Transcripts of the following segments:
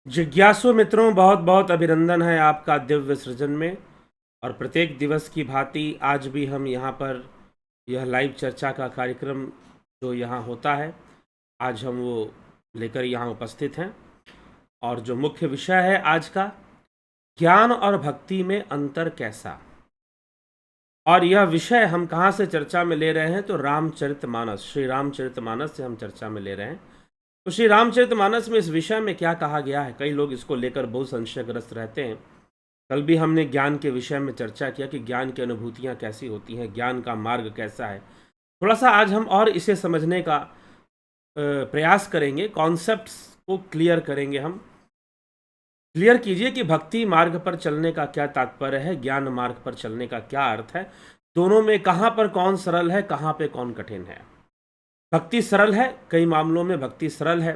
जिज्ञासु मित्रों, बहुत बहुत अभिनंदन है आपका दिव्य सृजन में। और प्रत्येक दिवस की भांति आज भी हम यहाँ पर यह लाइव चर्चा का कार्यक्रम जो यहाँ होता है, आज हम वो लेकर यहाँ उपस्थित हैं। और जो मुख्य विषय है आज का, ज्ञान और भक्ति में अंतर कैसा। और यह विषय हम कहाँ से चर्चा में ले रहे हैं, तो रामचरितमानस, श्री रामचरितमानस से हम चर्चा में ले रहे हैं। तो श्री रामचरितमानस में इस विषय में क्या कहा गया है, कई लोग इसको लेकर बहुत संशयग्रस्त रहते हैं। कल भी हमने ज्ञान के विषय में चर्चा किया कि ज्ञान की अनुभूतियाँ कैसी होती हैं, ज्ञान का मार्ग कैसा है। थोड़ा सा आज हम और इसे समझने का प्रयास करेंगे, कॉन्सेप्ट्स को क्लियर करेंगे। हम क्लियर कीजिए कि भक्ति मार्ग पर चलने का क्या तात्पर्य है, ज्ञान मार्ग पर चलने का क्या अर्थ है, दोनों में कहाँ पर कौन सरल है, कहाँ पे कौन कठिन है। भक्ति सरल है, कई मामलों में भक्ति सरल है।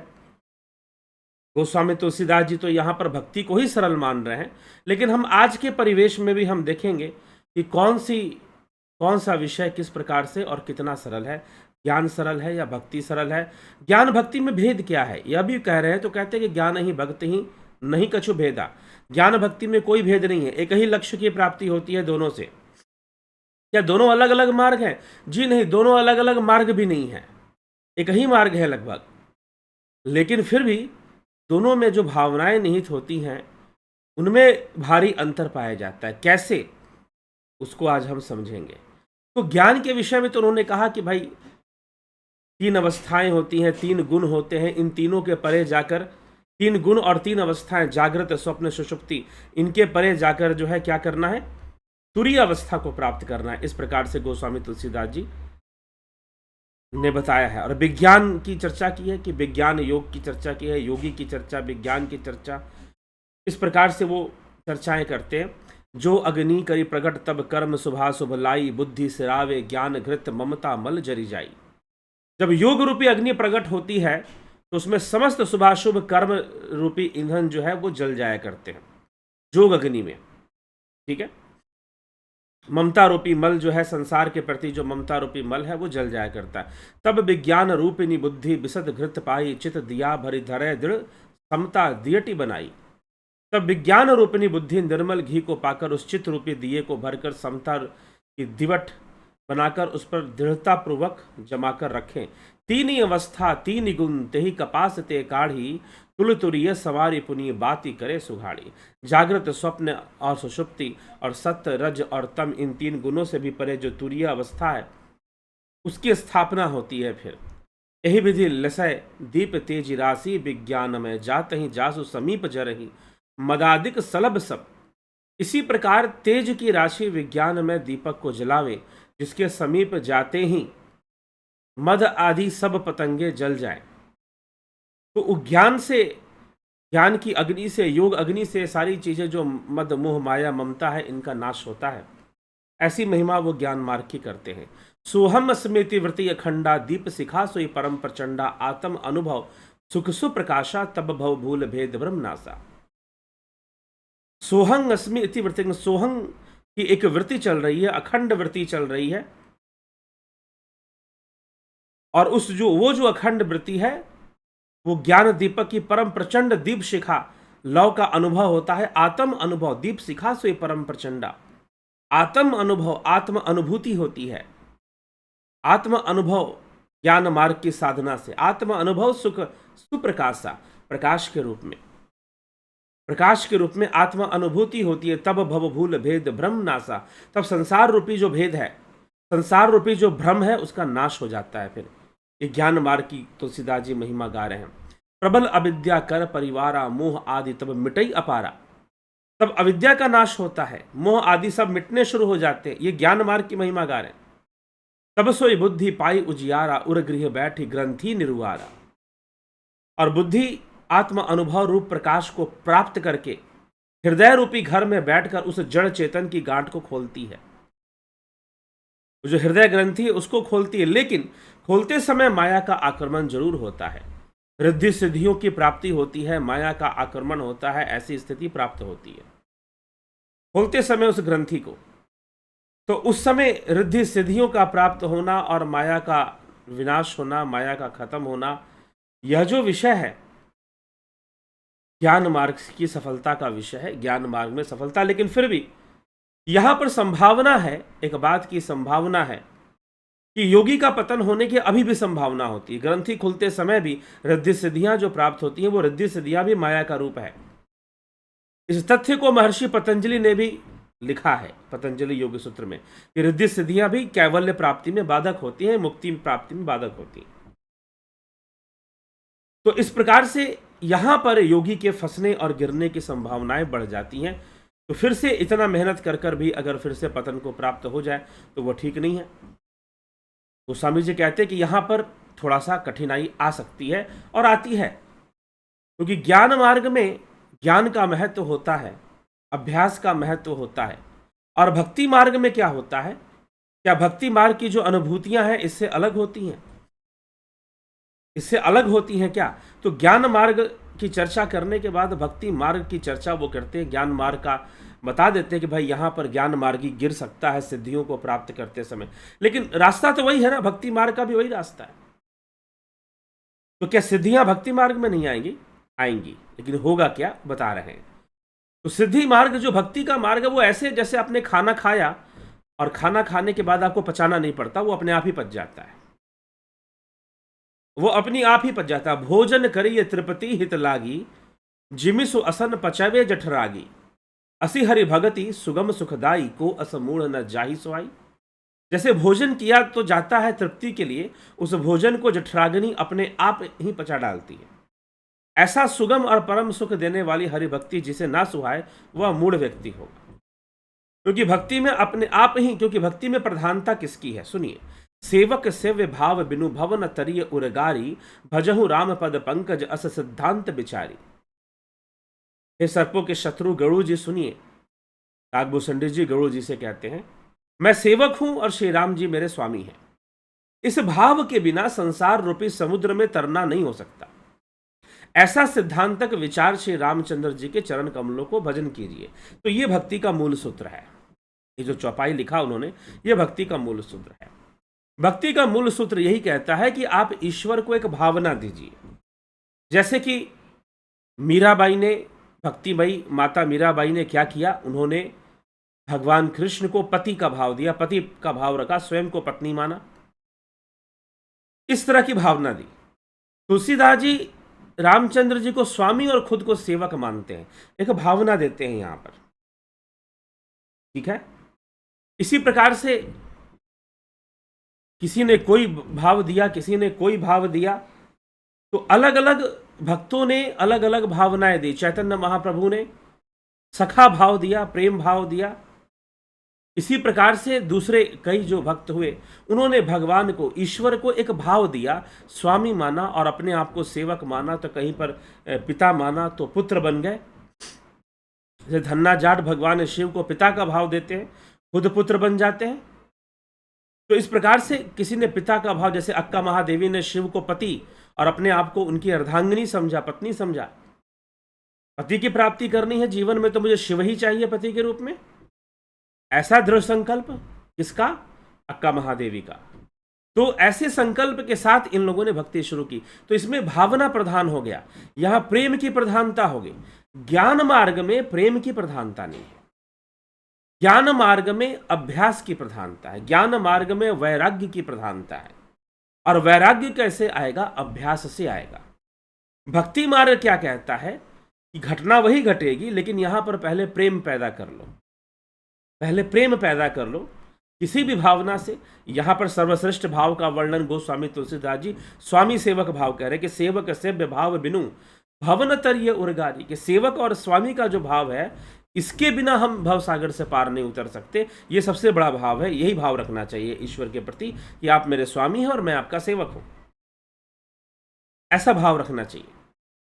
गोस्वामी तुलसीदास जी तो यहाँ पर भक्ति को ही सरल मान रहे हैं, लेकिन हम आज के परिवेश में भी हम देखेंगे कि कौन सा विषय किस प्रकार से और कितना सरल है। ज्ञान सरल है या भक्ति सरल है, ज्ञान भक्ति में भेद क्या है, यह भी कह रहे हैं। तो कहते हैं कि ज्ञान ही भक्ति ही नहीं कछु भेदा। ज्ञान भक्ति में कोई भेद नहीं है, एक ही लक्ष्य की प्राप्ति होती है दोनों से। क्या दोनों अलग अलग मार्ग हैं? जी नहीं, दोनों अलग अलग मार्ग भी नहीं है, एक ही मार्ग है लगभग। लेकिन फिर भी दोनों में जो भावनाएं निहित होती हैं उनमें भारी अंतर पाया जाता है। कैसे, उसको आज हम समझेंगे। तो ज्ञान के विषय में तो उन्होंने कहा कि भाई 3 अवस्थाएं होती हैं, 3 गुण होते हैं। इन तीनों के परे जाकर, 3 गुण और 3 अवस्थाएं, जागृत स्वप्न सुषुप्ति, इनके परे जाकर जो है क्या करना है, तुरीय अवस्था को प्राप्त करना है। इस प्रकार से गोस्वामी तुलसीदास जी ने बताया है। और विज्ञान की चर्चा की है कि विज्ञान योग की चर्चा की है, योगी की चर्चा, विज्ञान की चर्चा, इस प्रकार से वो चर्चाएं करते हैं। जो अग्नि करी प्रगट तब कर्म शुभाशुभ लाई, बुद्धि सिरावे ज्ञान घृत ममता मल जरी जाई। जब योग रूपी अग्नि प्रकट होती है तो उसमें समस्त शुभाशुभ कर्म रूपी ईंधन जो है वो जल जाया करते हैं जोग अग्नि में। ठीक है, ममता रूपी मल जो है, संसार के प्रति जो ममता रूपी मल है वो जल जाया करता है। तब विज्ञान रूपिणी बुद्धि विशद घृत पाई, चित दिया भरी धरे दृढ़ समता दियटी बनाई। तब विज्ञान रूपिणी बुद्धि निर्मल घी को पाकर उस चित्त रूपी दिए को भरकर समता की दिवट बनाकर उस पर दृढ़ता पूर्वक जमाकर रखें। 3 ही अवस्था 3 गुण तेहि कपास ते काढ़ी, तुल तुरीय सवारी पुनी बाती करे सुघाड़ी। जागृत स्वप्न और सुषुप्ति और सत्य रज और तम, इन 3 गुणों से भी परे जो तुरीय अवस्था है उसकी स्थापना होती है। फिर यही विधि लसय दीप तेज राशि, विज्ञान में जात ही जासु समीप जरही, मदादिक सलभ सब। इसी प्रकार तेज की राशि विज्ञान में दीपक को जलावे, जिसके समीप जाते ही मद आदि सब पतंगे जल जाएं। तो ज्ञान से, ज्ञान की अग्नि से, योग अग्नि से सारी चीजें जो मद मोह माया ममता है इनका नाश होता है। ऐसी महिमा वो ज्ञान मार्ग की करते हैं। सोहम स्मृति वृत्ति अखंडा, दीप शिखा सोई परम प्रचंडा, आत्म अनुभव सुख सुप्रकाशा, तब भव भूल भेद ब्रह्मनाशा। सोहंग अस्मि इति वृत्ति, सोहंग की एक वृत्ति चल रही है, अखंड वृत्ति चल रही है। और उस जो अखंड वृत्ति है वो ज्ञान दीपक की परम प्रचंड दीप शिखा लव का अनुभव होता है। आत्म अनुभव, दीप शिखा से परम प्रचंडा, आत्म अनुभव, आत्म अनुभूति होती है। आत्म अनुभव ज्ञान मार्ग की साधना से, आत्म अनुभव सुख सुप्रकाशा, प्रकाश के रूप में, प्रकाश के रूप में आत्म अनुभूति होती है। तब भव भूल भेद ब्रह्म नाशा, तब संसार रूपी जो भेद है, संसार रूपी जो भ्रम है उसका नाश हो जाता है। फिर ये ज्ञान मार्ग की तुलसीदास जी महिमा गा रहे हैं। प्रबल अविद्या कर परिवारा, मोह आदि तब मिटई अपारा। तब अविद्या का नाश होता है, मोह आदि सब मिटने शुरू हो जाते हैं। ये ज्ञान मार्ग की महिमा गा रहे हैं। तब सोई बुद्धि पाई उजियारा, उर गृह बैठी ग्रंथि निरुआरा। और बुद्धि आत्म अनुभव रूप प्रकाश को प्राप्त करके हृदय रूपी घर में बैठकर उस जड़ चेतन की गांठ को खोलती है। जो हृदय ग्रंथि है उसको खोलती है, लेकिन खोलते समय माया का आक्रमण जरूर होता है। रिद्धि सिद्धियों की प्राप्ति होती है, माया का आक्रमण होता है, ऐसी स्थिति प्राप्त होती है खोलते समय उस ग्रंथि को। तो उस समय रिद्धि सिद्धियों का प्राप्त होना और माया का विनाश होना, माया का खत्म होना, यह जो विषय है ज्ञान मार्ग की सफलता का विषय है, ज्ञान मार्ग में सफलता। लेकिन फिर भी यहां पर संभावना है, एक बात की संभावना है कि योगी का पतन होने की अभी भी संभावना होती है। ग्रंथि खुलते समय भी रिद्धि सिद्धियां जो प्राप्त होती हैं वो रिद्धि सिद्धियां भी माया का रूप है। इस तथ्य को महर्षि पतंजलि ने भी लिखा है पतंजलि योग सूत्र में कि रिद्धि सिद्धियां भी कैवल्य प्राप्ति में बाधक होती हैं, मुक्ति प्राप्ति में बाधक होती हैं। तो इस प्रकार से यहां पर योगी के फंसने और गिरने की संभावनाएं बढ़ जाती हैं। तो फिर से इतना मेहनत कर भी अगर फिर से पतन को प्राप्त हो जाए तो वो ठीक नहीं है। तो स्वामी जी कहते हैं कि यहां पर थोड़ा सा कठिनाई आ सकती है और आती है, क्योंकि ज्ञान मार्ग में ज्ञान का महत्व होता है, अभ्यास का महत्व होता है। और भक्ति मार्ग में क्या होता है, क्या भक्ति मार्ग की जो अनुभूतियां हैं इससे अलग होती हैं? इससे अलग होती हैं क्या? तो ज्ञान मार्ग की चर्चा करने के बाद भक्ति मार्ग की चर्चा वो करते हैं, ज्ञान मार्ग का बता देते हैं कि भाई यहां पर ज्ञान मार्गी गिर सकता है सिद्धियों को प्राप्त करते समय। लेकिन रास्ता तो वही है ना, भक्ति मार्ग का भी वही रास्ता है। तो क्या सिद्धियां भक्ति मार्ग में नहीं आएंगी? आएंगी, लेकिन होगा क्या बता रहे हैं। तो सिद्धि मार्ग जो भक्ति का मार्ग है वो ऐसे जैसे आपने खाना खाया और खाना खाने के बाद आपको पचाना नहीं पड़ता, वो अपने आप ही पच जाता है, वो अपनी आप ही पच जाता है। भोजन करिए तृप्ति हित लागी, जिमिसु असन पचवे जठरागी, असी हरि भगति सुगम सुखदाई, को असमूढ़ न जाहि सोई। जैसे भोजन किया तो जाता है तृप्ति के लिए, उस भोजन को जठराग्नि अपने आप ही पचा डालती है। ऐसा सुगम और परम सुख देने वाली हरि भक्ति जिसे ना सुहाए वह मूढ़ व्यक्ति होगा। क्योंकि भक्ति में अपने आप ही, क्योंकि भक्ति में प्रधानता किसकी है? सुनिए, सेवक सेव्य भाव बिनु भवन तरिय उरगारी, भजहु राम पद पंकज अस सिद्धांत बिचारी। हे सर्पों के शत्रु गरुड़ जी सुनिए, कागभूषण जी गरुड़ जी से कहते हैं, मैं सेवक हूं और श्री राम जी मेरे स्वामी हैं। इस भाव के बिना संसार रूपी समुद्र में तरना नहीं हो सकता। ऐसा सिद्धांतक विचार श्री रामचंद्र जी के चरण कमलों को भजन कीजिए। तो ये भक्ति का मूल सूत्र है। ये जो चौपाई लिखा उन्होंने, ये भक्ति का मूल सूत्र है। भक्ति का मूल सूत्र यही कहता है कि आप ईश्वर को एक भावना दीजिए। जैसे कि मीराबाई ने, भक्तिमयी माता मीराबाई ने क्या किया, उन्होंने भगवान कृष्ण को पति का भाव दिया, पति का भाव रखा, स्वयं को पत्नी माना, इस तरह की भावना दी। तुलसीदास जी रामचंद्र जी को स्वामी और खुद को सेवक मानते हैं, एक भावना देते हैं यहां पर। ठीक है, इसी प्रकार से किसी ने कोई भाव दिया, किसी ने कोई भाव दिया, तो अलग अलग भक्तों ने अलग अलग भावनाएं दी। चैतन्य महाप्रभु ने सखा भाव दिया, प्रेम भाव दिया। इसी प्रकार से दूसरे कई जो भक्त हुए उन्होंने भगवान को, ईश्वर को एक भाव दिया, स्वामी माना और अपने आप को सेवक माना, तो कहीं पर पिता माना तो पुत्र बन गए। जैसे धन्ना जाट भगवान शिव को पिता का भाव देते हैं, खुद पुत्र बन जाते हैं। तो इस प्रकार से किसी ने पिता का भाव, जैसे अक्का महादेवी ने शिव को पति और अपने आप को उनकी अर्धांगिनी समझा, पत्नी समझा। पति की प्राप्ति करनी है जीवन में तो मुझे शिव ही चाहिए पति के रूप में, ऐसा दृढ़ संकल्प किसका? अक्का महादेवी का। तो ऐसे संकल्प के साथ इन लोगों ने भक्ति शुरू की। तो इसमें भावना प्रधान हो गया, यहां प्रेम की प्रधानता हो गई। ज्ञान मार्ग में प्रेम की प्रधानता नहीं है, ज्ञान मार्ग में अभ्यास की प्रधानता है, ज्ञान मार्ग में वैराग्य की प्रधानता है। और वैराग्य कैसे आएगा? अभ्यास से आएगा। भक्ति मार्ग क्या कहता है कि घटना वही घटेगी, लेकिन यहां पर पहले प्रेम पैदा कर लो, पहले प्रेम पैदा कर लो किसी भी भावना से। यहां पर सर्वश्रेष्ठ भाव का वर्णन गोस्वामी तुलसीदास जी स्वामी सेवक भाव कह रहे कि सेवक सेव्य भाव बिनु भवन तरिय उरगारी, कि सेवक और स्वामी का जो भाव है इसके बिना हम भवसागर से पार नहीं उतर सकते। ये सबसे बड़ा भाव है, यही भाव रखना चाहिए ईश्वर के प्रति कि आप मेरे स्वामी हैं और मैं आपका सेवक हूं, ऐसा भाव रखना चाहिए।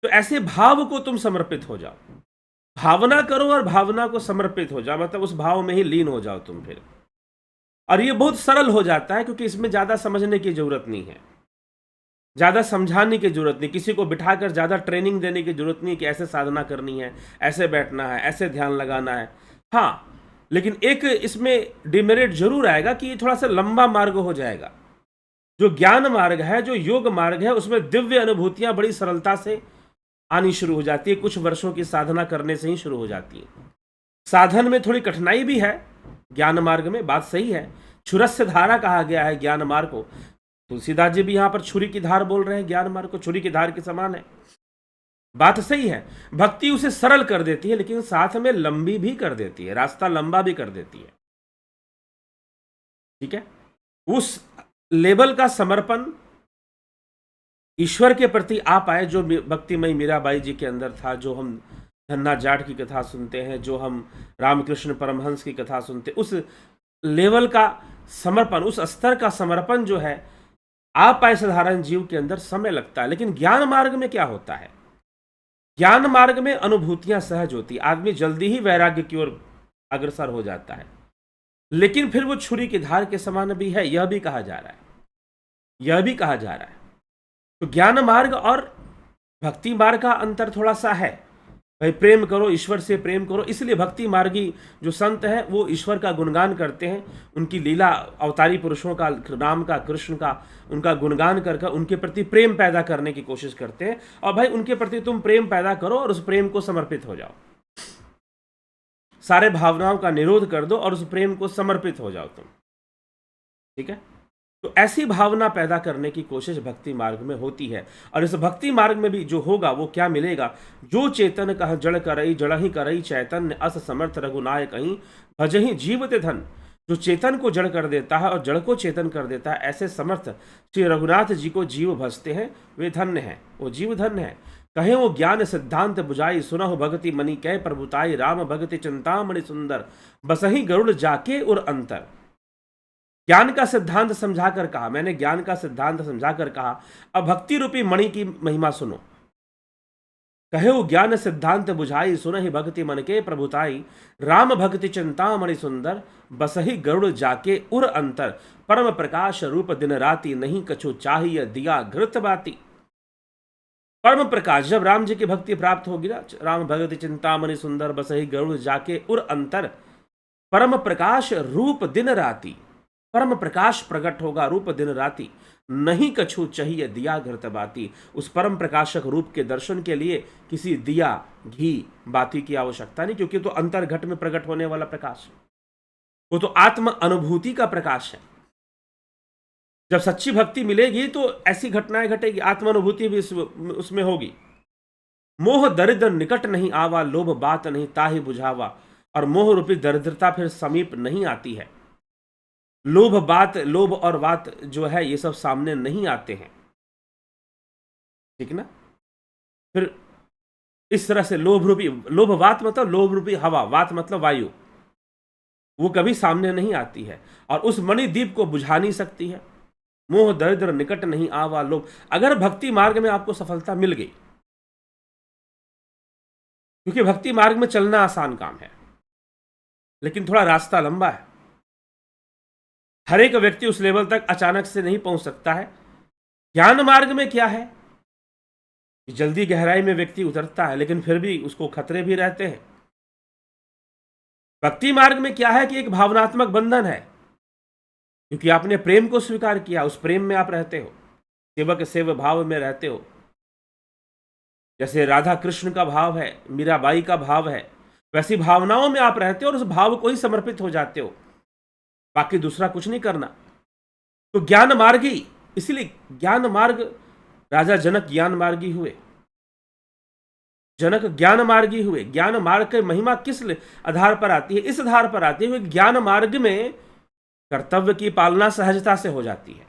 तो ऐसे भाव को तुम समर्पित हो जाओ, भावना करो और भावना को समर्पित हो जाओ, मतलब उस भाव में ही लीन हो जाओ तुम फिर। और ये बहुत सरल हो जाता है, क्योंकि इसमें ज्यादा समझने की जरूरत नहीं है, ज्यादा समझाने की जरूरत नहीं, किसी को बिठाकर ज्यादा ट्रेनिंग देने की जरूरत नहीं कि ऐसे साधना करनी है, ऐसे बैठना है, ऐसे ध्यान लगाना है। हाँ, लेकिन एक इसमें डिमेरिट जरूर आएगा कि ये थोड़ा सा लंबा मार्ग हो जाएगा। जो ज्ञान मार्ग है, जो योग मार्ग है, उसमें दिव्य अनुभूतियां बड़ी सरलता से आनी शुरू हो जाती है, कुछ वर्षों की साधना करने से ही शुरू हो जाती है। साधन में थोड़ी कठिनाई भी है ज्ञान मार्ग में, बात सही है। छुरस्य धारा कहा गया है ज्ञान मार्ग को। तुलसीदास जी भी यहां पर छुरी की धार बोल रहे हैं, ज्ञान मार्ग को छुरी की धार के समान है, बात सही है। भक्ति उसे सरल कर देती है, लेकिन साथ में लंबी भी कर देती है, रास्ता लंबा भी कर देती है। ठीक है, उस लेवल का समर्पण ईश्वर के प्रति आ पाए जो भक्तिमयी मीराबाई जी के अंदर था, जो हम धन्ना जाट की कथा सुनते हैं, जो हम रामकृष्ण परमहंस की कथा सुनते, उस लेवल का समर्पण, उस स्तर का समर्पण जो है आ पाए साधारण जीव के अंदर समय लगता है। लेकिन ज्ञान मार्ग में क्या होता है, ज्ञान मार्ग में अनुभूतियां सहज होती, आदमी जल्दी ही वैराग्य की ओर अग्रसर हो जाता है। लेकिन फिर वो छुरी की धार के समान भी है, यह भी कहा जा रहा है, यह भी कहा जा रहा है। तो ज्ञान मार्ग और भक्ति मार्ग का अंतर थोड़ा सा है। भाई प्रेम करो, ईश्वर से प्रेम करो, इसलिए भक्ति मार्गी जो संत हैं वो ईश्वर का गुणगान करते हैं, उनकी लीला, अवतारी पुरुषों का, राम का, कृष्ण का, उनका गुणगान कर उनके प्रति प्रेम पैदा करने की कोशिश करते हैं। और भाई उनके प्रति तुम प्रेम पैदा करो और उस प्रेम को समर्पित हो जाओ, सारे भावनाओं का निरोध कर दो और उस प्रेम को समर्पित हो जाओ तुम। ठीक है, तो ऐसी भावना पैदा करने की कोशिश भक्ति मार्ग में होती है। और इस भक्ति मार्ग में भी जो होगा वो क्या मिलेगा, जो चेतन कह जड़ करई, जड़ ही करई चैतन्य, अस समर्थ रघुनायक कहीं भजही जीवते धन। जो चेतन को जड़ कर देता है और जड़ को चेतन कर देता है, ऐसे समर्थ श्री रघुनाथ जी को जीव भजते हैं, वे धन्य हैं, वो जीव धन्य है। कहे वो ज्ञान सिद्धांत बुझाई, सुनहु भगति मणि कह प्रभुताई, राम भगति चिंतामणि सुंदर, बसही गरुड़ जाके उर अंतर। ज्ञान का सिद्धांत समझाकर कहा, मैंने ज्ञान का सिद्धांत समझाकर कहा, अब भक्ति रूपी मणि की महिमा सुनो। कहे वो ज्ञान सिद्धांत बुझाई, सुनहि भक्ति मन के प्रभुताई, राम भक्ति चिंतामणि सुंदर, बसही गरुड़ जाके उर अंतर। परम प्रकाश रूप दिन राति, नहीं कछु चाहिए दिया घृत बाती। परम प्रकाश, जब राम जी की भक्ति प्राप्त होगी ना, राम भगति चिंतामणि सुंदर, बसही गरुड़ जाके उर अंतर। परम प्रकाश रूप दिन राति, परम प्रकाश प्रकट होगा रूप दिन राति, नहीं कछु चाहिए दिया घृत बाती। उस परम प्रकाशक रूप के दर्शन के लिए किसी दिया, घी, बाती की आवश्यकता नहीं, क्योंकि तो अंतर घट में प्रकट होने वाला प्रकाश, वो तो आत्म अनुभूति का प्रकाश है। जब सच्ची भक्ति मिलेगी तो ऐसी घटनाएं घटेगी, आत्मानुभूति भी उसमें होगी। मोह दरिद्र निकट नहीं आवा, लोभ बात नहीं ताहि बुझावा। और मोह रूपी दरिद्रता फिर समीप नहीं आती है। लोभ बात, लोभ और बात जो है ये सब सामने नहीं आते हैं, ठीक ना। फिर इस तरह से लोभ रूपी, लोभ बात मतलब लोभ रूपी हवा, बात मतलब वायु, वो कभी सामने नहीं आती है और उस मणिदीप को बुझा नहीं सकती है। मोह दरिद्र निकट नहीं आवा लोभ। अगर भक्ति मार्ग में आपको सफलता मिल गई, क्योंकि भक्ति मार्ग में चलना आसान काम है, लेकिन थोड़ा रास्ता लंबा है। हर एक व्यक्ति उस लेवल तक अचानक से नहीं पहुंच सकता है। ज्ञान मार्ग में क्या है, जल्दी गहराई में व्यक्ति उतरता है, लेकिन फिर भी उसको खतरे भी रहते हैं। भक्ति मार्ग में क्या है कि एक भावनात्मक बंधन है, क्योंकि आपने प्रेम को स्वीकार किया, उस प्रेम में आप रहते हो, सेवक सेव भाव में रहते हो। जैसे राधा कृष्ण का भाव है, मीराबाई का भाव है, वैसी भावनाओं में आप रहते हो और उस भाव को ही समर्पित हो जाते हो, बाकी दूसरा कुछ नहीं करना। तो ज्ञान मार्गी, इसलिए ज्ञान मार्ग, राजा जनक ज्ञान मार्गी हुए, जनक ज्ञान मार्गी हुए। ज्ञान मार्ग की महिमा किस आधार पर आती है, इस आधार पर आती है कि ज्ञान मार्ग में कर्तव्य की पालना सहजता से हो जाती है,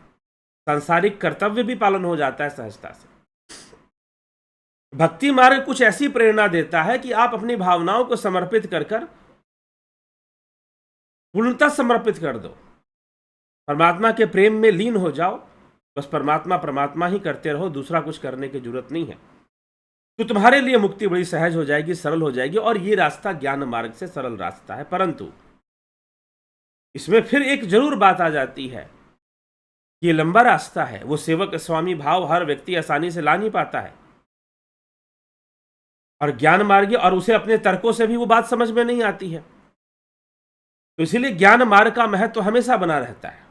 सांसारिक कर्तव्य भी पालन हो जाता है सहजता से। भक्ति मार्ग कुछ ऐसी प्रेरणा देता है कि आप अपनी भावनाओं को समर्पित कर पूर्णतः समर्पित कर दो, परमात्मा के प्रेम में लीन हो जाओ, बस परमात्मा परमात्मा ही करते रहो, दूसरा कुछ करने की जरूरत नहीं है। तो तुम्हारे लिए मुक्ति बड़ी सहज हो जाएगी, सरल हो जाएगी। और ये रास्ता ज्ञान मार्ग से सरल रास्ता है, परंतु इसमें फिर एक जरूर बात आ जाती है, ये लंबा रास्ता है, वो सेवक स्वामी भाव हर व्यक्ति आसानी से ला नहीं पाता है। और ज्ञान मार्गी, और उसे अपने तर्कों से भी वो बात समझ में नहीं आती है। तो इसीलिए ज्ञान मार्ग का महत्व हमेशा बना रहता है,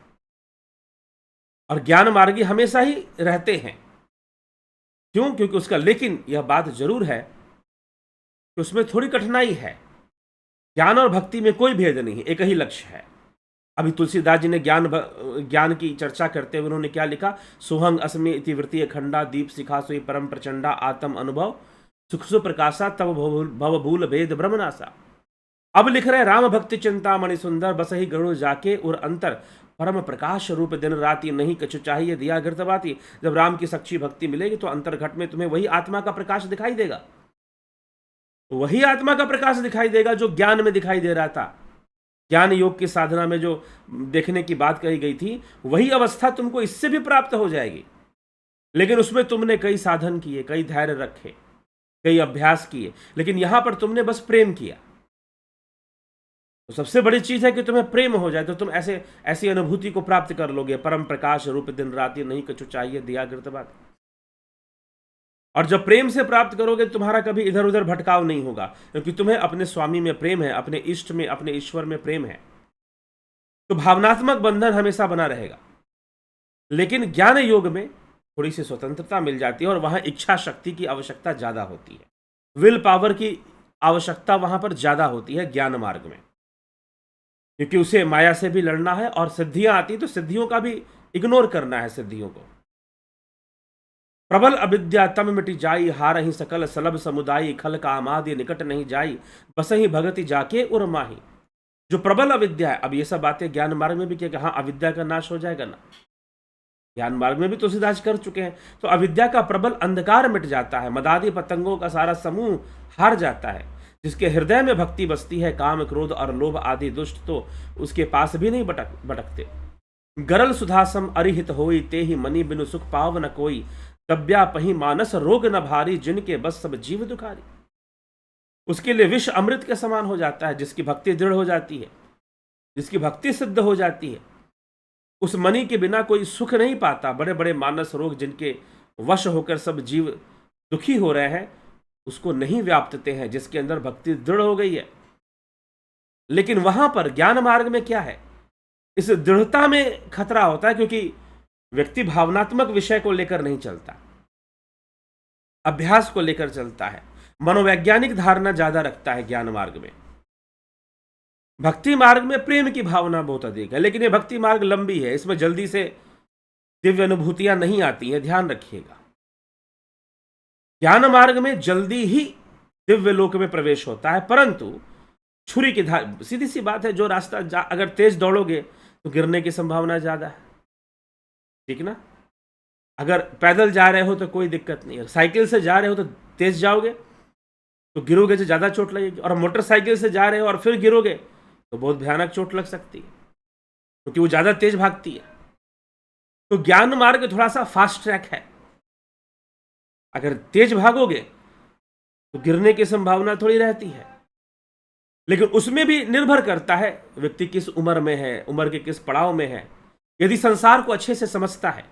और ज्ञान मार्गी हमेशा ही रहते हैं। क्यों? क्योंकि उसका, लेकिन यह बात जरूर है कि उसमें थोड़ी कठिनाई है। ज्ञान और भक्ति में कोई भेद नहीं है, एक ही लक्ष्य है। अभी तुलसीदास जी ने ज्ञान की चर्चा करते हुए उन्होंने क्या लिखा? सोहंग अस्मि इति वृत्ति खंडा दीप शिखा सोई परम प्रचंडा आत्म अनुभव सुख सु प्रकाशा तब भव भूल भेद ब्रह्मनासा। अब लिख रहे राम भक्ति चिंतामणि सुंदर बस ही गरुड़ जाके और अंतर परम प्रकाश रूप दिन राति नहीं कछु चाहिए दिया गिरतबाती। जब राम की सच्ची भक्ति मिलेगी तो अंतर्घट में तुम्हें वही आत्मा का प्रकाश दिखाई देगा, वही आत्मा का प्रकाश दिखाई देगा जो ज्ञान में दिखाई दे रहा था। ज्ञान योग की साधना में जो देखने की बात कही गई थी, वही अवस्था तुमको इससे भी प्राप्त हो जाएगी। लेकिन उसमें तुमने कई साधन किए, कई धैर्य रखे, कई अभ्यास किए, लेकिन यहां पर तुमने बस प्रेम किया। तो सबसे बड़ी चीज है कि तुम्हें प्रेम हो जाए तो तुम ऐसी अनुभूति को प्राप्त कर लोगे। परम प्रकाश रूप दिन राति नहीं कछु चाहिए दिया गिरतबाती। और जब प्रेम से प्राप्त करोगे तुम्हारा कभी इधर उधर भटकाव नहीं होगा, क्योंकि तुम्हें अपने स्वामी में प्रेम है, अपने इष्ट में, अपने ईश्वर में प्रेम है। तो भावनात्मक बंधन हमेशा बना रहेगा। लेकिन ज्ञान योग में थोड़ी सी स्वतंत्रता मिल जाती है और वहां इच्छा शक्ति की आवश्यकता ज्यादा होती है, विल पावर की आवश्यकता वहां पर ज्यादा होती है ज्ञान मार्ग में, क्योंकि उसे माया से भी लड़ना है और सिद्धियां आती तो सिद्धियों का भी इग्नोर करना है। सिद्धियों को प्रबल अविद्या तम मिटी जाई हार ही सकल सलभ समुदायी खल कामादि निकट नहीं जाई बस ही भगति जाके उर माही। जो प्रबल अविद्या है, अब ये सब बातें ज्ञान मार्ग में भी किया कि हाँ अविद्या का नाश हो जाएगा ना, ज्ञान मार्ग में भी तुलसीदास कर चुके हैं। तो अविद्या का प्रबल अंधकार मिट जाता है, मदादी पतंगों का सारा समूह हार जाता है। जिसके हृदय में भक्ति बसती है, काम क्रोध और लोभ आदि दुष्ट तो उसके पास भी नहीं भटकते। गरल सुधासम अरिहित होई ते ही मनी बिनु सुख पाव न कोई तब्या पही मानस रोग न भारी जिनके बस सब जीव दुखारी। उसके लिए विष अमृत के समान हो जाता है। जिसकी भक्ति दृढ़ हो जाती है, जिसकी भक्ति सिद्ध हो जाती है, उस मणि के बिना कोई सुख नहीं पाता। बड़े बड़े मानस रोग जिनके वश होकर सब जीव दुखी हो रहे हैं, उसको नहीं व्याप्तते हैं जिसके अंदर भक्ति दृढ़ हो गई है। लेकिन वहां पर ज्ञान मार्ग में क्या है, इस दृढ़ता में खतरा होता है, क्योंकि व्यक्ति भावनात्मक विषय को लेकर नहीं चलता, अभ्यास को लेकर चलता है, मनोवैज्ञानिक धारणा ज्यादा रखता है ज्ञान मार्ग में। भक्ति मार्ग में प्रेम की भावना बहुत अधिक है, लेकिन ये भक्ति मार्ग लंबी है, इसमें जल्दी से दिव्य अनुभूतियां नहीं आती हैं, ध्यान रखिएगा। ज्ञान मार्ग में जल्दी ही दिव्य लोक में प्रवेश होता है, परंतु छुरी की धार, सीधी सी बात है, जो रास्ता अगर तेज दौड़ोगे तो गिरने की संभावना ज्यादा है, ठीक ना। अगर पैदल जा रहे हो तो कोई दिक्कत नहीं है, साइकिल से जा रहे हो तो तेज जाओगे तो गिरोगे तो ज्यादा चोट लगेगी, और मोटरसाइकिल से जा रहे हो और फिर गिरोगे तो बहुत भयानक चोट लग सकती है, क्योंकि वो ज्यादा तेज भागती है। तो ज्ञान मार्ग थोड़ा सा फास्ट ट्रैक है, अगर तेज भागोगे तो गिरने की संभावना थोड़ी रहती है। लेकिन उसमें भी निर्भर करता है व्यक्ति किस उम्र में है, उम्र के किस पड़ाव में है। यदि संसार को अच्छे से समझता है,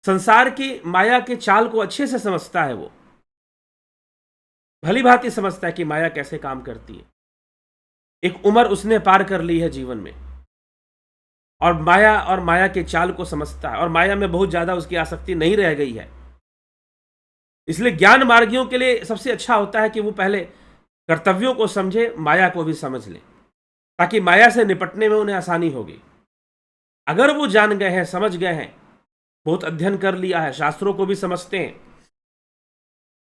संसार की माया के चाल को अच्छे से समझता है, वो भली भांति समझता है कि माया कैसे काम करती है, एक उम्र उसने पार कर ली है जीवन में, और माया के चाल को समझता है, और माया में बहुत ज्यादा उसकी आसक्ति नहीं रह गई है। इसलिए ज्ञान मार्गियों के लिए सबसे अच्छा होता है कि वो पहले कर्तव्यों को समझे, माया को भी समझ ले, ताकि माया से निपटने में उन्हें आसानी होगी। अगर वो जान गए हैं, समझ गए हैं, बहुत अध्ययन कर लिया है, शास्त्रों को भी समझते हैं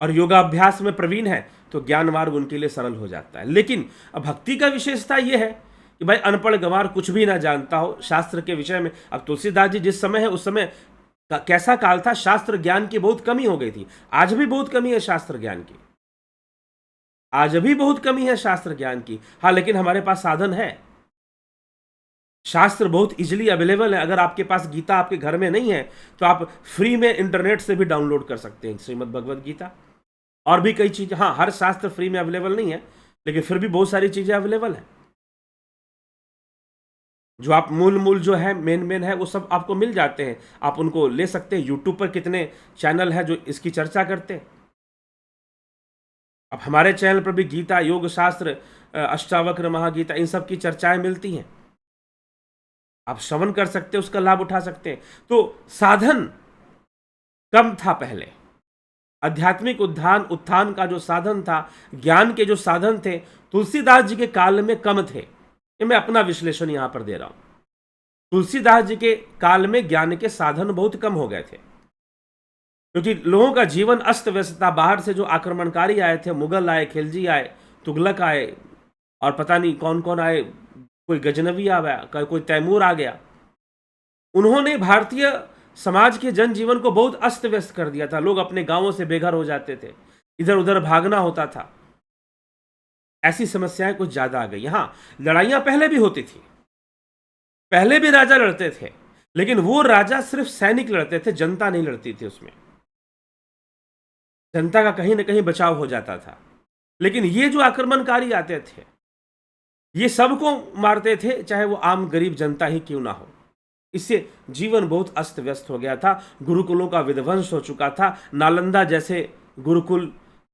और योगाभ्यास में प्रवीण है, तो ज्ञान मार्ग उनके लिए सरल हो जाता है। लेकिन अब भक्ति का विशेषता यह है कि भाई अनपढ़ गंवार कुछ भी ना जानता हो शास्त्र के विषय में। अब तुलसीदास जी जिस समय है, उस समय कैसा काल था, शास्त्र ज्ञान की बहुत कमी हो गई थी। आज भी बहुत कमी है शास्त्र ज्ञान की, आज भी बहुत कमी है शास्त्र ज्ञान की। हाँ, लेकिन हमारे पास साधन है, शास्त्र बहुत इजीली अवेलेबल है। अगर आपके पास गीता आपके घर में नहीं है तो आप फ्री में इंटरनेट से भी डाउनलोड कर सकते हैं श्रीमद् भगवद गीता, और भी कई चीजें। हाँ, हर शास्त्र फ्री में अवेलेबल नहीं है, लेकिन फिर भी बहुत सारी चीजें अवेलेबल है। जो आप मूल जो है, मेन है, वो सब आपको मिल जाते हैं, आप उनको ले सकते हैं। यूट्यूब पर कितने चैनल है जो इसकी चर्चा करते हैं। अब हमारे चैनल पर भी गीता, योग शास्त्र, अष्टावक्र, महागीता, इन सब की चर्चाएं मिलती हैं, आप श्रवण कर सकते हैं, उसका लाभ उठा सकते हैं। तो साधन कम था पहले, आध्यात्मिक उत्थान का जो साधन था, ज्ञान के जो साधन थे, तुलसीदास जी के काल में कम थे। ये मैं अपना विश्लेषण यहां पर दे रहा हूं। तुलसीदास जी के काल में ज्ञान के साधन बहुत कम हो गए थे, क्योंकि लोगों का जीवन अस्त व्यस्त था। बाहर से जो आक्रमणकारी आए थे, मुगल आए, खिलजी आए, तुगलक आए, और पता नहीं कौन कौन आए, कोई गजनवी आ गया, कोई तैमूर आ गया। उन्होंने भारतीय समाज के जनजीवन को बहुत अस्त व्यस्त कर दिया था। लोग अपने गांवों से बेघर हो जाते थे, इधर उधर भागना होता था। ऐसी समस्याएं कुछ ज्यादा आ गई। यहां लड़ाइयां पहले भी होती थी, पहले भी राजा लड़ते थे, लेकिन वो राजा सिर्फ सैनिक लड़ते थे, जनता नहीं लड़ती थी। उसमें जनता का कहीं ना कहीं बचाव हो जाता था। लेकिन ये जो आक्रमणकारी आते थे, ये सबको मारते थे, चाहे वो आम गरीब जनता ही क्यों ना हो। इससे जीवन बहुत अस्त व्यस्त हो गया था। गुरुकुलों का विध्वंस हो चुका था। नालंदा जैसे गुरुकुल,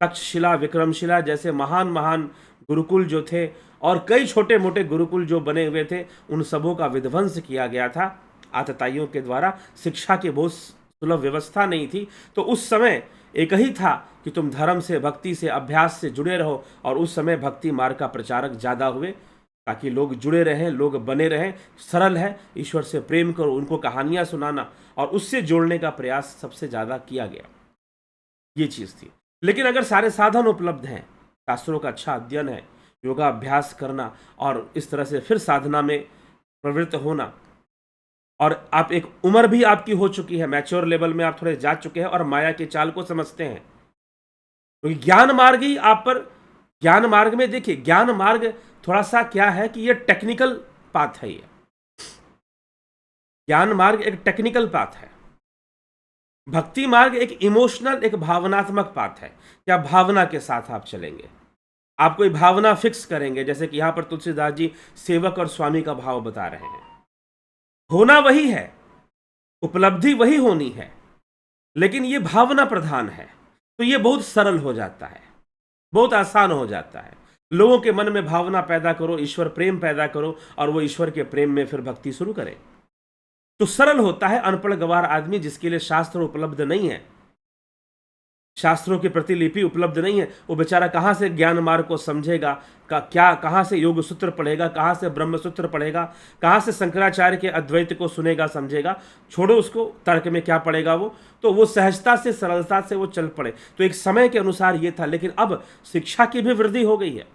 तक्षशिला, विक्रमशिला जैसे महान महान गुरुकुल जो थे, और कई छोटे मोटे गुरुकुल जो बने हुए थे, उन सबों का विध्वंस किया गया था आतताइयों के द्वारा। शिक्षा की बहुत सुलभ व्यवस्था नहीं थी। तो उस समय एक ही था कि तुम धर्म से, भक्ति से, अभ्यास से जुड़े रहो, और उस समय भक्ति मार्ग का प्रचारक ज़्यादा हुए, ताकि लोग जुड़े रहें, लोग बने रहें। सरल है, ईश्वर से प्रेम करो, उनको कहानियाँ सुनाना, और उससे जोड़ने का प्रयास सबसे ज़्यादा किया गया। ये चीज़ थी। लेकिन अगर सारे साधन उपलब्ध हैं, शास्त्रों का अच्छा अध्ययन है, योगाभ्यास करना, और इस तरह से फिर साधना में प्रवृत्त होना, और आप एक उम्र भी आपकी हो चुकी है, मैच्योर लेवल में आप थोड़े जा चुके हैं, और माया के चाल को समझते हैं, क्योंकि ज्ञान मार्ग ही आप पर, ज्ञान मार्ग में देखिए, ज्ञान मार्ग थोड़ा सा क्या है कि ये टेक्निकल पाथ है। ये ज्ञान मार्ग एक टेक्निकल पाथ है। भक्ति मार्ग एक इमोशनल, एक भावनात्मक पाथ है। क्या भावना के साथ आप चलेंगे, आप कोई भावना फिक्स करेंगे, जैसे कि यहां पर तुलसीदास जी सेवक और स्वामी का भाव बता रहे हैं। होना वही है, उपलब्धि वही होनी है, लेकिन ये भावना प्रधान है, तो ये बहुत सरल हो जाता है, बहुत आसान हो जाता है। लोगों के मन में भावना पैदा करो, ईश्वर प्रेम पैदा करो, और वो ईश्वर के प्रेम में फिर भक्ति शुरू करें, तो सरल होता है। अनपढ़ गवार आदमी, जिसके लिए शास्त्र उपलब्ध नहीं है, शास्त्रों की प्रतिलिपि उपलब्ध नहीं है, वो बेचारा कहाँ से ज्ञान मार्ग को समझेगा, कहाँ से योग सूत्र पढ़ेगा, कहाँ से ब्रह्म सूत्र पढ़ेगा, कहाँ से शंकराचार्य के अद्वैत को सुनेगा, समझेगा। छोड़ो उसको, तर्क में क्या पढ़ेगा वो, तो वो सहजता से, सरलता से वो चल पड़े। तो एक समय के अनुसार ये था, लेकिन अब शिक्षा की भी वृद्धि हो गई है।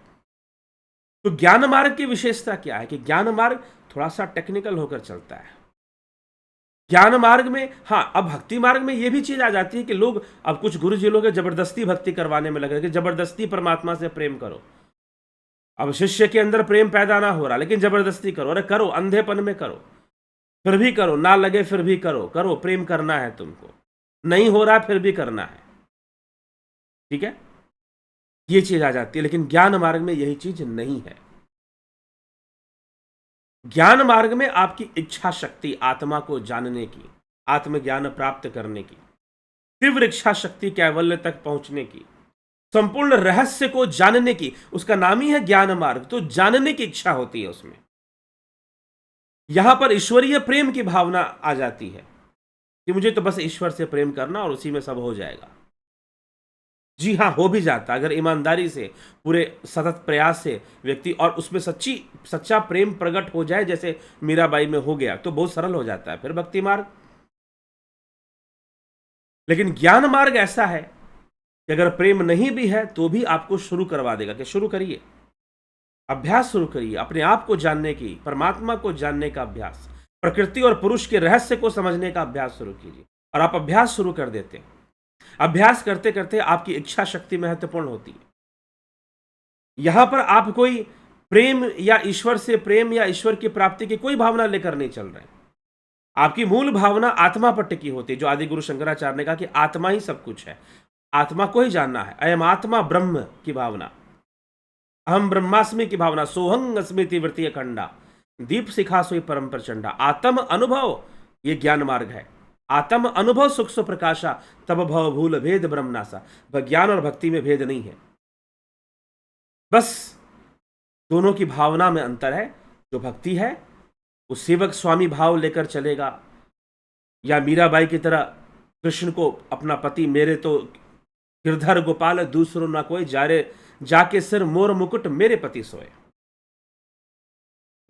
तो ज्ञान मार्ग की विशेषता क्या है कि ज्ञान मार्ग थोड़ा सा टेक्निकल होकर चलता है। ज्ञान मार्ग में, हाँ, अब भक्ति मार्ग में यह भी चीज आ जाती है कि लोग, अब कुछ गुरु जी लोग जबरदस्ती भक्ति करवाने में लगे कि जबरदस्ती परमात्मा से प्रेम करो। अब शिष्य के अंदर प्रेम पैदा ना हो रहा, लेकिन जबरदस्ती करो। अरे करो, अंधेपन में करो, फिर भी करो, ना लगे फिर भी करो, करो, प्रेम करना है तुमको, नहीं हो रहा फिर भी करना है, ठीक है, ये चीज आ जाती है। लेकिन ज्ञान मार्ग में यही चीज नहीं है। ज्ञान मार्ग में आपकी इच्छा शक्ति, आत्मा को जानने की, आत्मज्ञान प्राप्त करने की, तीव्र इच्छा शक्ति, कैवल्य तक पहुंचने की, संपूर्ण रहस्य को जानने की, उसका नाम ही है ज्ञान मार्ग। तो जानने की इच्छा होती है उसमें। यहां पर ईश्वरीय प्रेम की भावना आ जाती है कि मुझे तो बस ईश्वर से प्रेम करना और उसी में सब हो जाएगा। जी हाँ, हो भी जाता अगर ईमानदारी से, पूरे सतत प्रयास से व्यक्ति, और उसमें सच्चा प्रेम प्रकट हो जाए, जैसे मीराबाई में हो गया, तो बहुत सरल हो जाता है फिर भक्ति मार्ग। लेकिन ज्ञान मार्ग ऐसा है कि अगर प्रेम नहीं भी है तो भी आपको शुरू करवा देगा कि शुरू करिए, अभ्यास शुरू करिए, अपने आप को जानने की, परमात्मा को जानने का अभ्यास, प्रकृति और पुरुष के रहस्य को समझने का अभ्यास शुरू कीजिए। और आप अभ्यास शुरू कर देते हैं। अभ्यास करते करते आपकी इच्छा शक्ति महत्वपूर्ण होती है। यहां पर आप कोई प्रेम या ईश्वर से प्रेम या ईश्वर की प्राप्ति की कोई भावना लेकर नहीं चल रहे। आपकी मूल भावना आत्मा पर टिकी होती है, जो आदि गुरु शंकराचार्य ने कहा कि आत्मा ही सब कुछ है, आत्मा को ही जानना है। अयम आत्मा ब्रह्म की भावना, अहम ब्रह्मास्मि की भावना, सोहंग स्मृति वृत्तीय खंडा, दीप शिखा सोई परम प्रचंडा। आत्म अनुभव, ये ज्ञान मार्ग है। आत्म अनुभव सुख सु प्रकाशा, तब भव भूल भेद ब्रह्मनासा। ज्ञान और भक्ति में भेद नहीं है, बस दोनों की भावना में अंतर है। जो भक्ति है वो सेवक स्वामी भाव लेकर चलेगा, या मीराबाई की तरह कृष्ण को अपना पति, मेरे तो गिरधर गोपाल दूसरो ना कोई, जारे जाके सिर मोर मुकुट मेरे पति सोए।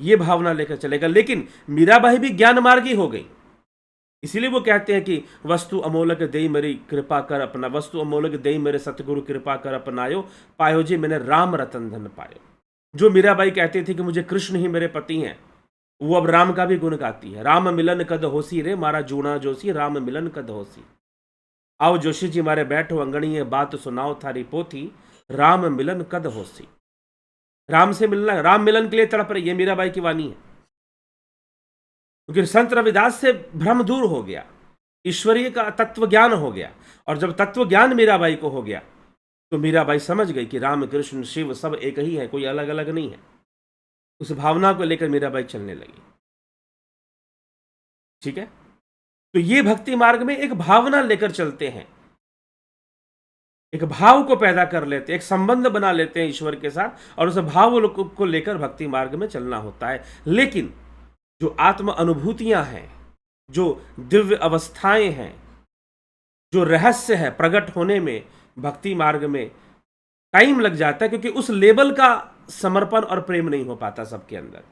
ये भावना लेकर चलेगा। लेकिन मीराबाई भी ज्ञान मार्गी हो गई, इसीलिए वो कहते हैं कि वस्तु अमोलक देई मेरी कृपा कर अपना, वस्तु अमोलक देई मेरे सतगुरु कृपा कर अपनायो, पायो जी मैंने राम रतन धन पायो। जो मीराबाई कहती थी कि मुझे कृष्ण ही मेरे पति हैं, वो अब राम का भी गुण गाती है। राम मिलन कद होसी रे मारा जूना जोशी, राम मिलन कद होसी। आओ जोशी जी मारे बैठो अंगणी, ये बात सुनाओ थारी पोथी, राम मिलन कद होसी। राम से मिलना, राम मिलन के लिए तड़प रही, ये मीराबाई की वाणी है। क्योंकि संत रविदास से भ्रम दूर हो गया, ईश्वरीय का तत्व ज्ञान हो गया, और जब तत्व ज्ञान मीराबाई को हो गया तो मीराबाई समझ गई कि राम कृष्ण शिव सब एक ही है, कोई अलग अलग नहीं है। उस भावना को लेकर मीराबाई चलने लगी। ठीक है, तो ये भक्ति मार्ग में एक भावना लेकर चलते हैं, एक भाव को पैदा कर लेते हैं, एक संबंध बना लेते हैं ईश्वर के साथ, और उस भाव को लेकर भक्ति मार्ग में चलना होता है। लेकिन जो आत्म अनुभूतियां हैं, जो दिव्य अवस्थाएं हैं, जो रहस्य है प्रकट होने में, भक्ति मार्ग में टाइम लग जाता है, क्योंकि उस लेवल का समर्पण और प्रेम नहीं हो पाता सबके अंदर।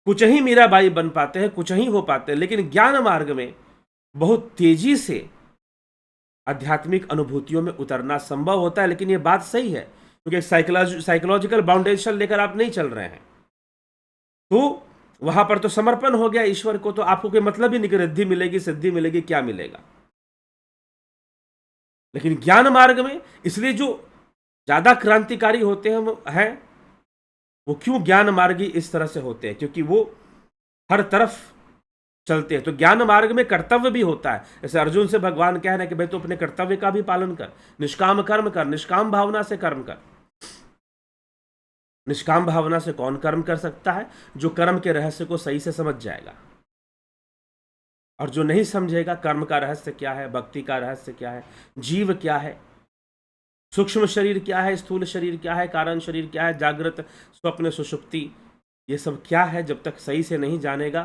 कुछ ही मीराबाई बन पाते हैं, कुछ ही हो पाते हैं। लेकिन ज्ञान मार्ग में बहुत तेजी से आध्यात्मिक अनुभूतियों में उतरना संभव होता है। लेकिन यह बात सही है, क्योंकि साइकोलॉजिकल बाउंडेशन लेकर आप नहीं चल रहे हैं, तो वहां पर तो समर्पण हो गया ईश्वर को, तो आपको कोई मतलब ही नहीं कि रिद्धि मिलेगी सिद्धि मिलेगी, क्या मिलेगा। लेकिन ज्ञान मार्ग में, इसलिए जो ज्यादा क्रांतिकारी होते हैं वो क्यों ज्ञान मार्गी इस तरह से होते हैं, क्योंकि वो हर तरफ चलते हैं। तो ज्ञान मार्ग में कर्तव्य भी होता है। जैसे अर्जुन से भगवान कह रहे हैं कि भाई तू अपने कर्तव्य का भी पालन कर, निष्काम कर्म कर, निष्काम भावना से कर्म कर। निष्काम भावना से कौन कर्म कर सकता है? जो कर्म के रहस्य को सही से समझ जाएगा, और जो नहीं समझेगा कर्म का रहस्य क्या है, भक्ति का रहस्य क्या है, जीव क्या है, सूक्ष्म शरीर क्या है, स्थूल शरीर क्या है, कारण शरीर क्या है, जागृत स्वप्न सुषुप्ति, ये सब क्या है, जब तक सही से नहीं जानेगा।